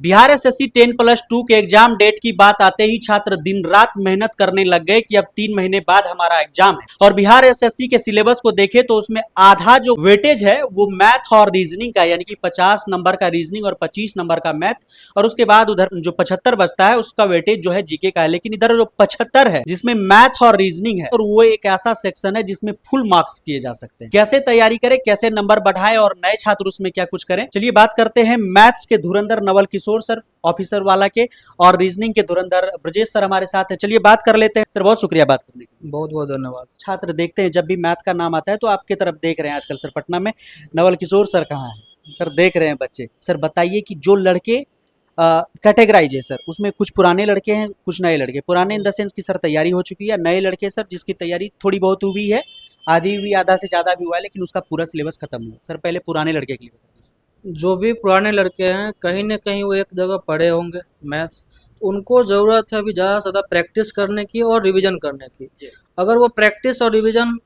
Bihar SSC 10+2 के exam date की बात आते ही छात्र दिन रात मेहनत करने लग गए कि अब 3 महीने बाद हमारा एग्जाम है। और बिहार एसएससी के सिलेबस को देखें तो उसमें आधा जो वेटेज है वो मैथ और रीजनिंग का, यानी कि 50 नंबर का रीजनिंग और 25 नंबर का मैथ, और उसके बाद उधर जो 75 बचता है उसका वेटेज जो है जीके का है। लेकिन इधर जो 75 है जिसमें मैथ और रीजनिंग है, और वो एक ऐसा सेक्शन है जिसमें फुल मार्क्स किए जा सकते हैं। कैसे तैयारी करें, कैसे नंबर बढ़ाएं और नए छात्र उसमें क्या कुछ करें, चलिए बात करते हैं मैथ्स के धुरंधर नवल किशोर सर ऑफिसर वाला के, और रीजनिंग के धुरंधर ब्रजेश सर हमारे साथ है। चलिए बात कर लेते हैं। सर बहुत शुक्रिया बात करने के लिए। बहुत बहुत धन्यवाद। छात्र देखते हैं जब भी मैथ का नाम आता है तो आपके तरफ देख रहे हैं आजकल सर पटना में नवल किशोर सर कहाँ है सर, देख रहे हैं बच्चे। सर बताइए कि जो लड़के कैटेगराइज है सर, उसमें कुछ पुराने लड़के हैं कुछ नए लड़के। पुराने इन द सेंस की सर तैयारी हो चुकी है, नए लड़के सर जिसकी तैयारी थोड़ी बहुत हुई है, आधी हुई, आधा से ज्यादा भी हुआ है, लेकिन उसका पूरा सिलेबस खत्म हुआ। सर पहले पुराने लड़के के लिए बताइए। जो भी पुराने लड़के हैं कहीं न कहीं वो एक जगह पढ़े होंगे मैथ्स, उनको ज़रूरत है अभी ज़्यादा से ज़्यादा प्रैक्टिस करने की और रिवीजन करने की। अगर वो प्रैक्टिस और रिवीजन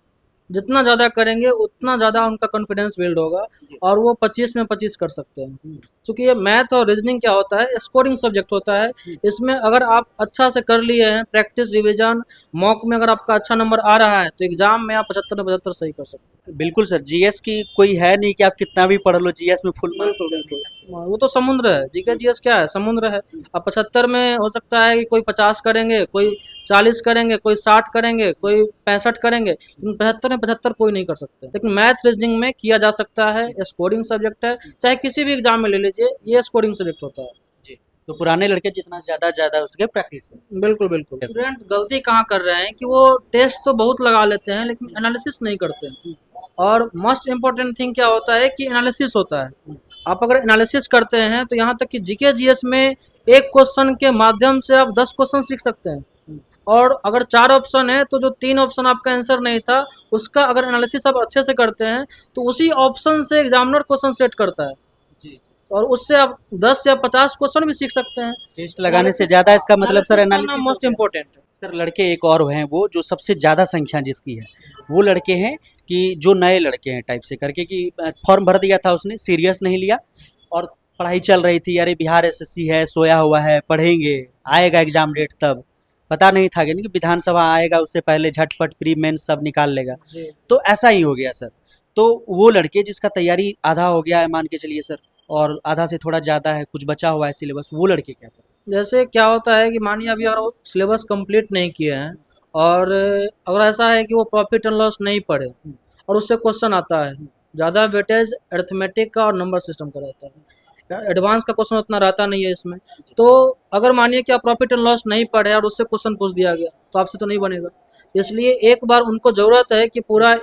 जितना ज़्यादा करेंगे उतना ज़्यादा उनका कॉन्फिडेंस बिल्ड होगा और वो 25 में 25 कर सकते हैं। क्योंकि ये मैथ और रीजनिंग क्या होता है, स्कोरिंग सब्जेक्ट होता है। इसमें अगर आप अच्छा से कर लिए हैं प्रैक्टिस रिवीजन, मॉक में अगर आपका अच्छा नंबर आ रहा है तो एग्जाम में आप 75 में 75 सही कर सकते हैं। बिल्कुल सर, जीएस की कोई है नहीं कि आप कितना भी पढ़ लो जीएस में फुल मार्क्स। बिल्कुल बिल्कुल, वो तो समुद्र है। जीके जीएस क्या है, समुद्र है। अब 75 में हो सकता है कि कोई 50 करेंगे, कोई 40 करेंगे, कोई 60 करेंगे, कोई 65 करेंगे, लेकिन 75 में 75 कोई नहीं कर सकते। लेकिन मैथ रीजनिंग में किया जा सकता है, स्कोरिंग सब्जेक्ट है। चाहे किसी भी एग्जाम में ले लीजिए, ये स्कोरिंग सब्जेक्ट होता है। जी, तो पुराने लड़के जितना ज्यादा उसके प्रैक्टिस करें। बिल्कुल बिल्कुल। स्टूडेंट गलती कहाँ कर रहे हैं कि वो टेस्ट तो बहुत लगा लेते हैं लेकिन एनालिसिस नहीं करते हैं। और मोस्ट इम्पोर्टेंट थिंग क्या होता है कि एनालिसिस होता है। आप अगर एनालिसिस करते हैं तो यहाँ तक कि जीके जीएस में एक क्वेश्चन के माध्यम से आप 10 क्वेश्चन सीख सकते हैं। और अगर 4 ऑप्शन है तो जो 3 ऑप्शन आपका आंसर नहीं था उसका अगर एनालिसिस आप अच्छे से करते हैं तो उसी ऑप्शन से एग्जामिनर क्वेश्चन सेट करता है। जी, और उससे आप 10 या 50 क्वेश्चन भी सीख सकते हैं। टेस्ट लगाने से ज्यादा इसका मतलब सर एनालिसिस मोस्ट इम्पोर्टेंट है। सर लड़के एक और हैं वो जो सबसे ज्यादा संख्या जिसकी है, वो लड़के हैं कि जो नए लड़के हैं टाइप से करके कि फॉर्म भर दिया था उसने, सीरियस नहीं लिया और पढ़ाई चल रही थी, अरे बिहार एसएससी है, सोया हुआ है, पढ़ेंगे, आएगा एग्जाम डेट तब, पता नहीं था कि विधानसभा आएगा उससे पहले झटपट प्री मेंस सब निकाल लेगा। तो ऐसा ही हो गया सर। तो वो लड़के जिसका तैयारी आधा हो गया है मान के चलिए सर, और आधा से थोड़ा ज़्यादा है, कुछ बचा हुआ है सिलेबस, वो लड़के क्या करें। जैसे क्या होता है कि मानिए अभी अगर वो सिलेबस कंप्लीट नहीं किए हैं और अगर ऐसा है कि वो प्रॉफिट एंड लॉस नहीं पढ़े और उससे क्वेश्चन आता है, ज़्यादा वेटेज अरिथमेटिक का और नंबर सिस्टम का रहता है, एडवांस का क्वेश्चन उतना रहता नहीं है इसमें। तो अगर मानिए कि आप प्रॉफिट एंड लॉस नहीं पढ़े और उससे क्वेश्चन पूछ दिया गया तो आपसे तो नहीं बनेगा। इसलिए एक बार उनको ज़रूरत है कि पूरा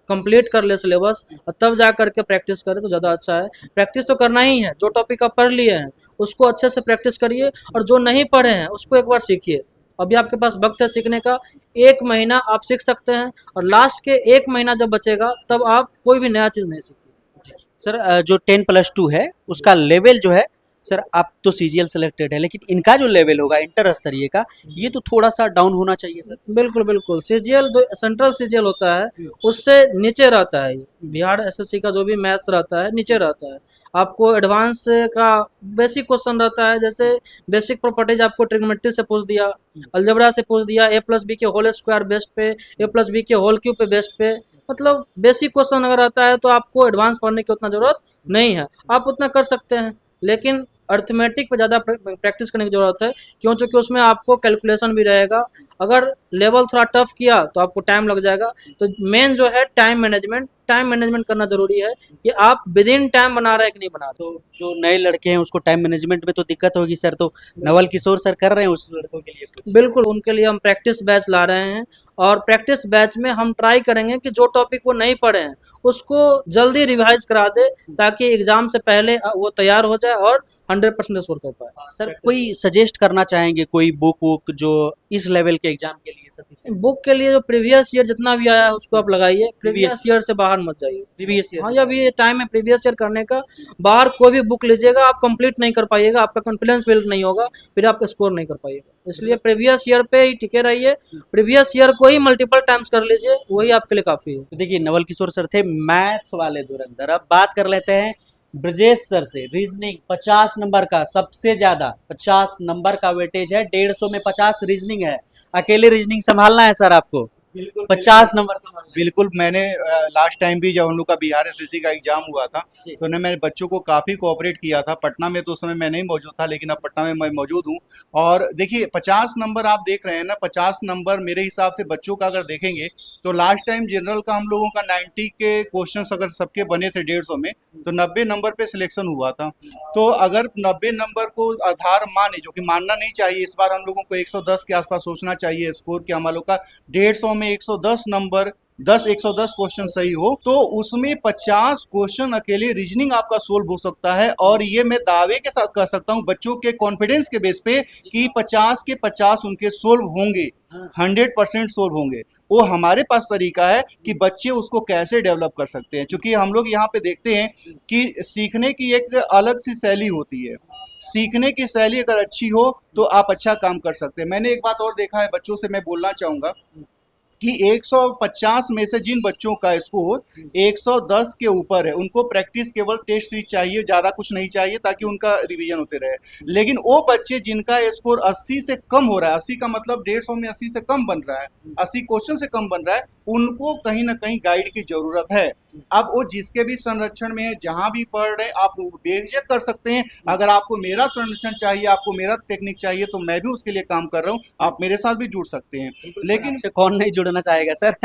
कंप्लीट कर ले सिलेबस और तब जा करके प्रैक्टिस करें तो ज़्यादा अच्छा है। प्रैक्टिस तो करना ही है, जो टॉपिक आप पढ़ लिए हैं उसको अच्छे से प्रैक्टिस करिए और जो नहीं पढ़े हैं उसको एक बार सीखिए। अभी आपके पास वक्त है सीखने का, 1 महीना आप सीख सकते हैं और लास्ट के 1 महीना जब बचेगा तब आप कोई भी नया चीज़ नहीं सीखिए। सर जो 10+2 है उसका लेवल जो है सर, आप तो सीजीएल सेलेक्टेड है, लेकिन इनका जो लेवल होगा इंटर स्तरीय का, ये तो थोड़ा सा डाउन होना चाहिए सर। बिल्कुल बिल्कुल, सीजीएल जो सेंट्रल सीजीएल होता है उससे नीचे रहता है। बिहार एसएससी का जो भी मैथ्स रहता है नीचे रहता है। आपको एडवांस का बेसिक क्वेश्चन रहता है, जैसे बेसिक प्रॉपर्टीज आपको ट्रिग्नोमेट्री से पूछ दिया, अलजेब्रा से पूछ दिया, ए प्लस बी के होल स्क्वायर बेस्ड पे, ए प्लस बी के होल क्यूब पे बेस्ड पे। मतलब बेसिक क्वेश्चन अगर आता है तो आपको एडवांस पढ़ने की उतना ज़रूरत नहीं है, आप उतना कर सकते हैं। लेकिन अर्थमेटिक पे ज़्यादा प्रैक्टिस करने की ज़रूरत है, क्यों? चूँकि उसमें आपको कैलकुलेशन भी रहेगा। अगर लेवल थोड़ा टफ किया तो आपको टाइम लग जाएगा। तो मेन जो है टाइम मैनेजमेंट करना ज़रूरी है कि आप विद इन टाइम बना रहे हैं कि नहीं बना रहे। तो जो नए लड़के हैं उसको टाइम मैनेजमेंट में तो दिक्कत होगी सर, तो नवल किशोर सर कर रहे हैं उस लड़कों के लिए कुछ? बिल्कुल, उनके लिए हम प्रैक्टिस बैच ला रहे हैं और प्रैक्टिस बैच में हम ट्राई करेंगे कि जो टॉपिक वो नहीं पढ़े हैं उसको जल्दी रिवाइज करा दे ताकि एग्जाम से पहले वो तैयार हो जाए और 100% स्कोर कर पाए। सर कोई सजेस्ट करना चाहेंगे कोई बुक वुक जो इस लेवल के एग्जाम के लिए सफिशिएंट? बुक के लिए जो प्रीवियस ईयर जितना भी आया है उसको आप लगाइए, प्रीवियस ईयर से बाहर मत जाइए। Previous year? हाँ, जब ये टाइम है प्रीवियस ईयर करने का, बाहर कोई भी बुक लीजिएगा आप कंप्लीट नहीं कर पाइएगा, आपका कॉन्फिडेंस बिल्ड नहीं होगा, फिर आप स्कोर नहीं कर पाइएगा। इसलिए प्रीवियस ईयर पे ही टिके रहिए, प्रीवियस ईयर को ही मल्टीपल टाइम्स कर लीजिए, वही आपके लिए काफ़ी है। तो देखिए नवल किशोर सर थे मैथ वाले धुरंधर। अब बात कर लेते हैं ब्रजेश सर से रीजनिंग 50 नंबर का, सबसे ज्यादा 50 नंबर का वेटेज है, 150 में 50 रीजनिंग है। अकेले रीजनिंग संभालना है सर आपको, बिल्कुल 50 नंबर संभालना है। बिल्कुल। मैंने लास्ट टाइम भी जब हम लोग का बिहार एसएससी का एग्जाम हुआ था जी। तो मैंने बच्चों को काफ़ी कोऑपरेट किया था। पटना में तो उस समय मैं नहीं मौजूद था, लेकिन अब पटना में मैं मौजूद हूँ। और देखिए 50 नंबर आप देख रहे हैं ना, 50 नंबर मेरे हिसाब से बच्चों का अगर देखेंगे तो लास्ट टाइम जनरल का हम लोगों का 90 के क्वेश्चंस अगर सबके बने थे 150 में, तो 90 नंबर पे सिलेक्शन हुआ था। तो अगर 90 नंबर को आधार माने, जो कि मानना नहीं चाहिए, इस बार हम लोगों को 110 के आसपास सोचना चाहिए स्कोर, कि हम लोग का 150 में 110 नंबर, 110 क्वेश्चन सही हो तो उसमें 50 क्वेश्चन अकेले रीजनिंग आपका सोल्व हो सकता है। और ये मैं दावे के साथ कह सकता हूँ बच्चों के कॉन्फिडेंस के बेस पे कि 50 के 50 उनके सोल्व होंगे, 100% सोल्व होंगे। वो हमारे पास तरीका है कि बच्चे उसको कैसे डेवलप कर सकते हैं, क्योंकि हम लोग यहाँ पे देखते हैं कि सीखने की एक अलग सी शैली होती है। सीखने की शैली अगर अच्छी हो तो आप अच्छा काम कर सकते हैं। मैंने एक बात और देखा है, बच्चों से मैं बोलना चाहूँगा कि 150 में से जिन बच्चों का स्कोर 110 के ऊपर है, उनको प्रैक्टिस केवल टेस्ट सीरीज चाहिए, ज़्यादा कुछ नहीं चाहिए, ताकि उनका रिवीजन होते रहे। लेकिन वो बच्चे जिनका स्कोर 80 से कम हो रहा है, 80 का मतलब 150 में 80 से कम बन रहा है, 80 क्वेश्चन से कम बन रहा है, उनको कहीं ना कहीं गाइड की जरूरत है। अब वो जिसके भी संरक्षण में है, जहां भी पढ़ रहे, आप बेझिझक कर सकते हैं। अगर आपको मेरा संरक्षण चाहिए, आपको मेरा टेक्निक चाहिए, तो मैं भी उसके लिए काम कर रहा हूँ, आप मेरे साथ भी जुड़ सकते हैं। लेकिन से कौन नहीं जुड़ना चाहेगा सर।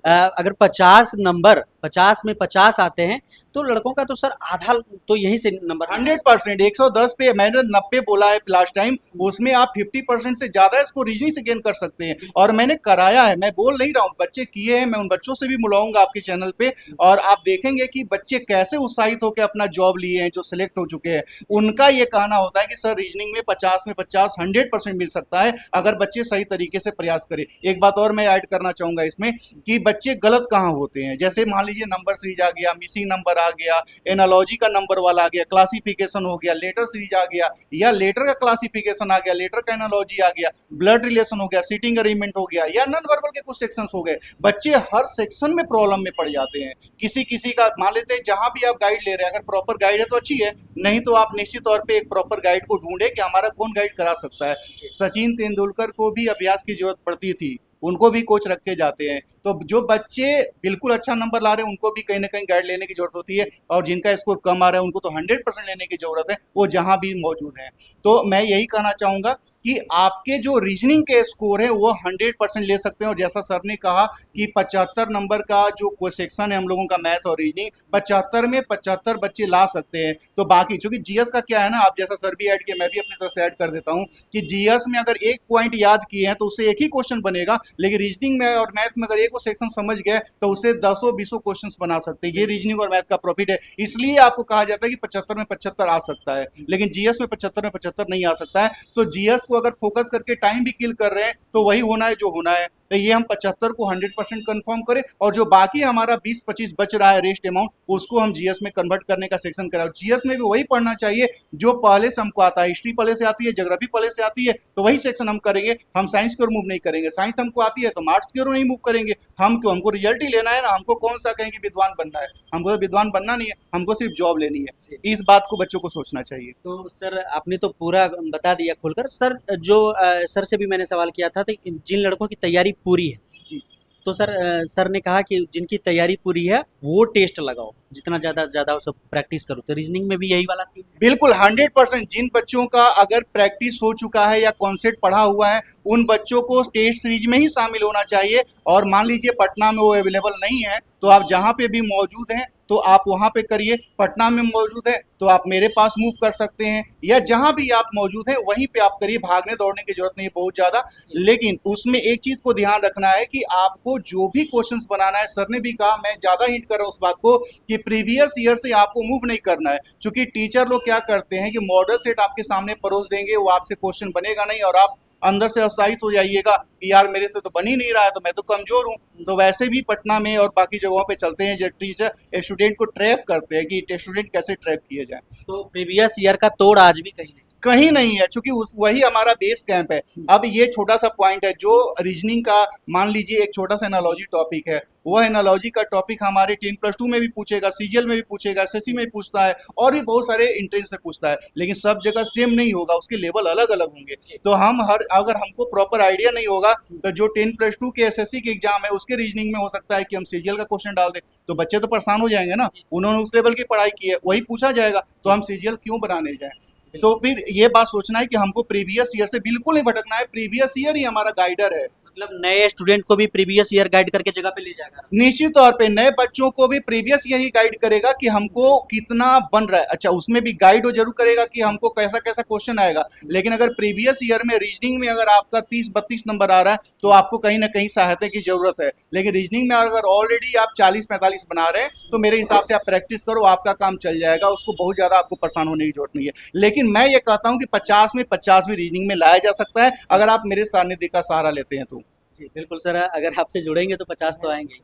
अगर 50 नंबर 50 में 50 आते हैं तो लड़कों का तो सर आधा तो यहीं से नंबर 100%, 110 पे मैंने 90 बोला है लास्ट टाइम, उसमें आप 50% से ज्यादा इसको रीजनिंग से गेन कर सकते हैं। और मैंने कराया है, मैं बोल नहीं रहा हूँ, बच्चे किए हैं। मैं उन बच्चों से भी मिलाऊंगा आपके चैनल पे, और आप देखेंगे कि बच्चे कैसे उत्साहित होकर अपना जॉब लिए हैं, जो सिलेक्ट हो चुके हैं। उनका ये कहना होता है कि सर रीजनिंग में 50 में 50 100% मिल सकता है, अगर बच्चे सही तरीके से प्रयास करें। एक बात और मैं ऐड करना चाहूंगा इसमें, कि बच्चे गलत कहाँ होते हैं। जैसे मान लीजिए नंबर सीरीज आ गया, मिसिंग नंबर आ गया, एनालॉजी का नंबर वाला आ गया, क्लासिफिकेशन हो गया, लेटर सीरीज आ गया, या लेटर का क्लासिफिकेशन आ गया, लेटर का एनालॉजी आ गया, ब्लड रिलेशन हो गया, सीटिंग अरेंजमेंट हो गया, या नॉन वर्बल के कुछ सेक्शंस हो गए। बच्चे हर सेक्शन में प्रॉब्लम में पड़ जाते हैं। किसी किसी का मान लेते हैं, जहां भी आप गाइड ले रहे हैं, अगर प्रॉपर गाइड है तो अच्छी है, नहीं तो आप निश्चित तौर पे एक प्रॉपर गाइड को ढूंढे कि हमारा कौन गाइड करा सकता है। सचिन तेंदुलकर को भी अभ्यास की जरूरत पड़ती थी, उनको भी कोच रखे जाते हैं। तो जो बच्चे बिल्कुल अच्छा नंबर ला रहे हैं, उनको भी कहीं ना कहीं गाइड लेने की जरूरत होती है, और जिनका स्कोर कम आ रहा है उनको तो 100% लेने की जरूरत है, वो जहां भी मौजूद हैं। तो मैं यही कहना चाहूंगा कि आपके जो रीजनिंग के स्कोर है वो 100% ले सकते हैं। और जैसा सर ने कहा कि 75 नंबर का जो सेक्शन है हम लोगों का मैथ और रीजनिंग, 75 में 75 बच्चे ला सकते हैं। तो बाकी चूंकि जीएस का क्या है ना, आप जैसा सर भी ऐड किया, मैं भी अपनी तरफ से ऐड कर देता हूँ कि जीएस में अगर एक पॉइंट याद किए हैं तो उससे एक ही क्वेश्चन बनेगा, लेकिन रीजनिंग में और मैथ में अगर एक वो सेक्शन समझ गए तो उससे 10-20 क्वेश्चन बना सकते हैं। ये रीजनिंग और मैथ का प्रॉफिट है। इसलिए आपको कहा जाता है कि 75 में 75 आ सकता है, लेकिन जीएस में 75 में 75 नहीं आ सकता है। तो जीएस को अगर फोकस करके टाइम भी किल कर रहे हैं तो वही होना है जो होना है। तो ये हम 75 को 100% कंफर्म करें, और जो बाकी हमारा 20-25 बच रहा है रेस्ट अमाउंट, उसको हम जीएस में कन्वर्ट करने का सेक्शन कराओ। जीएस में भी वही पढ़ना चाहिए जो पहले से हमको आता है। हिस्ट्री पहले से आती है, ज्योग्राफी पहले से आती है, तो वही सेक्शन हम करेंगे। हम साइंस की ओर मूव नहीं करेंगे। साइंस हमको आती है तो आर्ट्स की ओर नहीं मूव करेंगे। हम क्यों, हमको रिजल्ट ही लेना है ना, हमको कौन सा कहेंगे विद्वान बनना है, हमको तो विद्वान बनना नहीं है, हमको सिर्फ जॉब लेनी है। इस बात को बच्चों को सोचना चाहिए। तो सर आपने तो पूरा बता दिया खोलकर। सर जो सर से भी मैंने सवाल किया था तो जिन लड़कों की तैयारी पूरी है, जी। तो सर सर ने कहा कि जिनकी तैयारी पूरी है वो टेस्ट लगाओ, जितना ज़्यादा से ज़्यादा सब प्रैक्टिस करो। तो रीजनिंग में भी यही वाला सीन है? बिल्कुल 100%। जिन बच्चों का अगर प्रैक्टिस हो चुका है या कॉन्सेप्ट पढ़ा हुआ है, उन बच्चों को टेस्ट सीरीज में ही शामिल होना चाहिए। और मान लीजिए पटना में वो अवेलेबल नहीं है, तो आप जहाँ पे भी मौजूद हैं तो आप वहाँ पे करिए। पटना में मौजूद है तो आप मेरे पास मूव कर सकते हैं, या जहाँ भी आप मौजूद हैं वहीं पे आप करिए। भागने दौड़ने की जरूरत नहीं है बहुत ज़्यादा, लेकिन उसमें एक चीज़ को ध्यान रखना है कि आपको जो भी क्वेश्चंस बनाना है, सर ने भी कहा, मैं ज़्यादा हिंट कर रहा हूँ उस बात को, कि प्रीवियस ईयर से आपको मूव नहीं करना है। क्योंकि टीचर लोग क्या करते हैं कि मॉडल सेट आपके सामने परोस देंगे, वो आपसे क्वेश्चन बनेगा नहीं, और आप अंदर से उत्साहित हो जाइएगा कि यार मेरे से तो बन ही नहीं रहा है, तो मैं तो कमजोर हूँ। तो वैसे भी पटना में और बाकी जगहों पे चलते हैं जो टीचर स्टूडेंट को ट्रैप करते हैं कि स्टूडेंट कैसे ट्रैप किए जाए। तो प्रीवियस ईयर का तोड़ आज भी कहीं नहीं। कहीं नहीं है, क्योंकि उस वही हमारा बेस कैंप है। अब ये छोटा सा पॉइंट है जो रीजनिंग का, मान लीजिए एक छोटा सा एनालॉजी टॉपिक है, वो एनालॉजी का टॉपिक हमारे 10+2 में भी पूछेगा, सीजीएल में भी पूछेगा, एसएससी में भी पूछता है, और भी बहुत सारे एंट्रेंस में पूछता है, लेकिन सब जगह सेम नहीं होगा, उसके लेवल अलग अलग होंगे। तो हम अगर हमको प्रॉपर आइडिया नहीं होगा तो जो 10+2 के एसएससी के एग्जाम है उसके रीजनिंग में हो सकता है कि हम सीजीएल का क्वेश्चन डाल दें, तो बच्चे तो परेशान हो जाएंगे ना, उन्होंने उस लेवल की पढ़ाई की है, वही पूछा जाएगा, तो हम सीजीएल क्यों बनाने जाएं। तो फिर ये बात सोचना है कि हमको प्रीवियस ईयर से बिल्कुल नहीं भटकना है, प्रीवियस ईयर ही हमारा गाइडर है। मतलब नए स्टूडेंट को भी प्रीवियस ईयर गाइड करके जगह पे ले जाएगा। निश्चित तौर पे नए बच्चों को भी प्रीवियस ईयर ही गाइड करेगा कि हमको कितना बन रहा है। अच्छा, उसमें भी गाइड वो जरूर करेगा कि हमको कैसा कैसा क्वेश्चन आएगा, लेकिन अगर प्रीवियस ईयर में रीजनिंग में अगर आपका 30-32 नंबर आ रहा है तो आपको कहीं ना कहीं सहायता की जरूरत है, लेकिन रीजनिंग में अगर ऑलरेडी आप 40-45 बना रहे हैं तो मेरे हिसाब से आप प्रैक्टिस करो, आपका काम चल जाएगा, उसको बहुत ज्यादा आपको परेशान होने की जरूरत नहीं है। लेकिन मैं ये कहता हूँ कि 50 में 50 भी रीजनिंग में लाया जा सकता है अगर आप मेरे सानिध्य का सहारा लेते हैं तो। जी बिल्कुल सर, अगर आपसे जुड़ेंगे तो 50 तो आएंगे ही।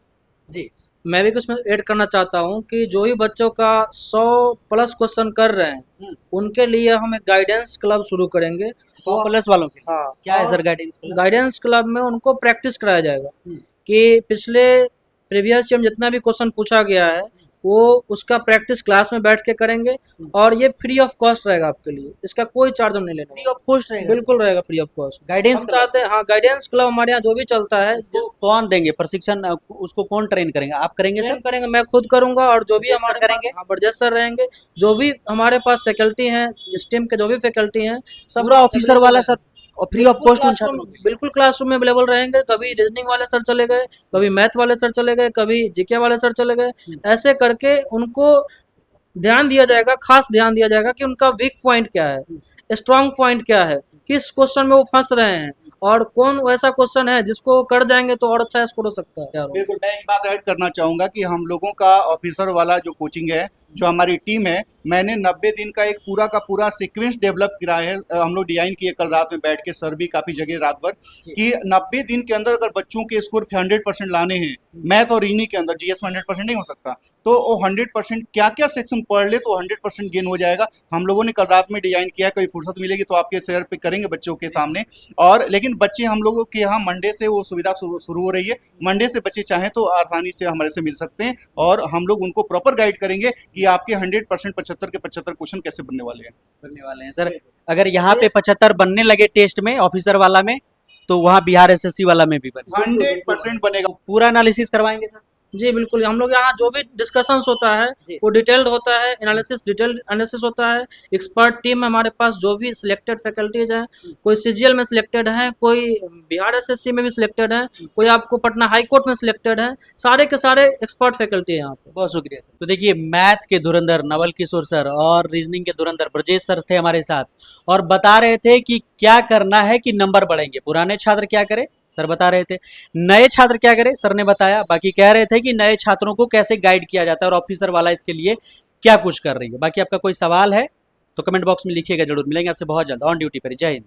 जी मैं भी कुछ ऐड करना चाहता हूँ कि जो भी बच्चों का 100+ क्वेश्चन कर रहे हैं उनके लिए हम एक गाइडेंस क्लब शुरू करेंगे। 100+ वालों के लिए हाँ, क्या है सर गाइडेंस? गाइडेंस क्लब में उनको प्रैक्टिस कराया जाएगा हम्म। कि पिछले प्रीवियस ईयर में जितना भी क्वेश्चन पूछा गया है वो उसका प्रैक्टिस क्लास में बैठ के करेंगे, और ये फ्री ऑफ कॉस्ट रहेगा आपके लिए, इसका कोई चार्ज हम नहीं लेंगे। फ्री ऑफ कॉस्ट रहेगा? बिल्कुल रहेगा फ्री ऑफ कॉस्ट। गाइडेंस हम चाहते हैं, हाँ, गाइडेंस क्लब हमारे यहाँ जो भी चलता है, उसको कौन देंगे प्रशिक्षण? उसको कौन ट्रेन करेंगे? आप करेंगे ट्रेन सर? करेंगे, मैं खुद करूंगा, और जो भी ब्रजेश सर हमारे करेंगे? पास, हाँ, ब्रजेश सर रहेंगे, जो भी हमारे पास फैकल्टी हैं, स्टेम के जो भी फैकल्टी हैं, सब पूरा ऑफिसर वाला सर, और फ्री ऑफ कॉस्ट उन छात्रों के लिए? बिल्कुल क्लासरूम में अवेलेबल रहेंगे। कभी रीजनिंग वाले सर चले गए, कभी मैथ वाले सर चले गए, कभी जीके वाले सर चले गए, ऐसे करके उनको ध्यान दिया जाएगा, खास ध्यान दिया जाएगा कि उनका वीक पॉइंट क्या है, स्ट्रांग पॉइंट क्या है, किस क्वेश्चन में वो फंस रहे हैं, और कौन वैसा क्वेश्चन है जिसको कर जाएंगे तो और अच्छा स्कोर हो सकता है। बिल्कुल, मैं एक बात ऐड करना चाहूंगा कि हम लोगों का ऑफिसर वाला जो कोचिंग है, जो हमारी टीम है, मैंने 90 दिन का एक पूरा का पूरा सीक्वेंस डेवलप किया है। हम लोग डिजाइन किए कल रात में बैठ के, सर भी काफी जगह रात भर, कि 90 दिन के अंदर अगर बच्चों के स्कोर 100% लाने हैं मैथ और रीजनिंग के अंदर, जीएस में 100% नहीं हो सकता, तो वो 100% क्या क्या सेक्शन पढ़ ले तो 100% गेन हो जाएगा। हम लोगों ने कल रात में डिजाइन किया है, कोई फुर्सत मिलेगी तो आपके शेयर पे करेंगे बच्चों के सामने। और लेकिन बच्चे हम लोगों के यहाँ मंडे से वो सुविधा शुरू हो रही है, मंडे से बच्चे चाहें तो आसानी से हमारे से मिल सकते हैं, और हम लोग उनको प्रॉपर गाइड करेंगे कि आपके 100% 75 के 75 क्वेश्चन कैसे बनने वाले हैं सर। अगर यहाँ पे 75 बनने लगे टेस्ट में ऑफिसर वाला में, तो वहाँ बिहार एसएससी वाला में भी बने? 100% बनेगा। तो पूरा एनालिसिस करवाएंगे सर? जी बिल्कुल, हम लोग यहाँ जो भी डिस्कशंस होता है जी। वो डिटेल्ड होता है, डिटेल्ड एनालिसिस होता है। एक्सपर्ट टीम हमारे पास, जो भी सिलेक्टेड फैकल्टीज हैं, कोई सीजीएल में सिलेक्टेड हैं, कोई बिहार एसएससी में भी सिलेक्टेड हैं, कोई आपको पटना हाई कोर्ट में सिलेक्टेड हैं, सारे के सारे एक्सपर्ट फैकल्टी हैं यहाँ पे। बहुत शुक्रिया सर। तो देखिए, मैथ के धुरंधर नवल किशोर सर और रीजनिंग के धुरंधर ब्रजेश सर थे हमारे साथ, और बता रहे थे कि क्या करना है कि नंबर बढ़ेंगे। पुराने छात्र क्या करें, सर बता रहे थे। नए छात्र क्या करें, सर ने बताया। बाकी कह रहे थे कि नए छात्रों को कैसे गाइड किया जाता है और ऑफिसर वाला इसके लिए क्या कुछ कर रही है। बाकी आपका कोई सवाल है तो कमेंट बॉक्स में लिखिएगा, जरूर मिलेंगे आपसे बहुत जल्द ऑन ड्यूटी पर। जय हिंद।